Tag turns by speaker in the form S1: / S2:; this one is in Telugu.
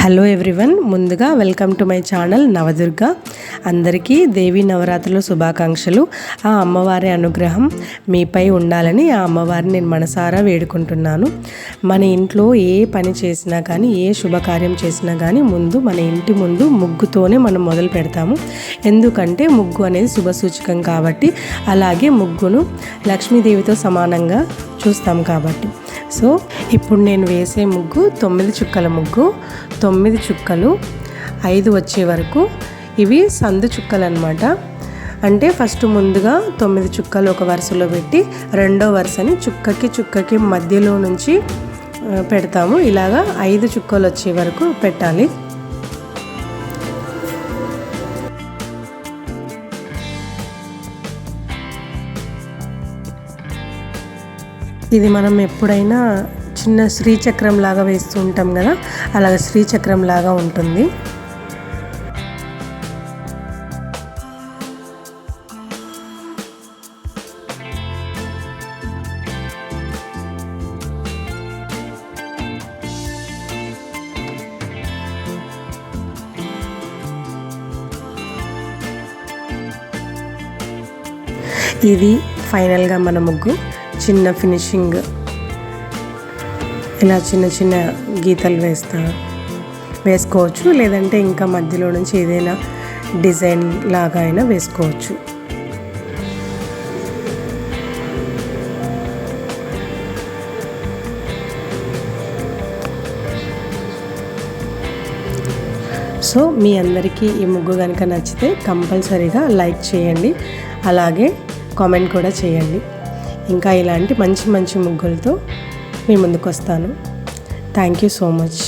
S1: హలో ఎవ్రీవన్, ముందుగా welcome to my channel Navadurga. అందరికీ దేవీ నవరాత్రుల శుభాకాంక్షలు. ఆ అమ్మవారి అనుగ్రహం మీపై ఉండాలని ఆ అమ్మవారిని నేను మనసారా వేడుకుంటున్నాను. మన ఇంట్లో ఏ పని చేసినా కానీ, ఏ శుభకార్యం చేసినా కానీ ముందు మన ఇంటి ముందు ముగ్గుతోనే మనం మొదలు పెడతాము. ఎందుకంటే ముగ్గు అనేది శుభసూచకం కాబట్టి, అలాగే ముగ్గును లక్ష్మీదేవితో సమానంగా చూస్తాం కాబట్టి. సో ఇప్పుడు నేను వేసే ముగ్గు 9 చుక్కల ముగ్గు. 9 చుక్కలు 5 వచ్చే వరకు ఇవి సందు చుక్కలు అన్నమాట. అంటే ఫస్ట్ ముందుగా 9 చుక్కలు ఒక వరుసలో పెట్టి రెండో వరుసని చుక్కకి మధ్యలో నుంచి పెడతాము. ఇలాగా 5 చుక్కలు వచ్చే వరకు పెట్టాలి. ఇది మనం ఎప్పుడైనా చిన్న శ్రీచక్రం లాగా వేస్తూ ఉంటాం కదా, అలాగ శ్రీచక్రం లాగా ఉంటుంది. ఇది ఫైనల్గా మన ముగ్గు. చిన్న ఫినిషింగ్ ఇలా చిన్న చిన్న గీతలు వేసుకోవచ్చు, లేదంటే ఇంకా మధ్యలో నుంచి ఏదైనా డిజైన్ లాగా అయినా వేసుకోవచ్చు. సో మీ అందరికీ ఈ ముగ్గు కనుక నచ్చితే కంపల్సరీగా లైక్ చేయండి, అలాగే కామెంట్ కూడా చేయండి. ఇంకా ఇలాంటి మంచి మంచి ముగ్గులతో మీ ముందుకు వస్తాను. Thank you so much.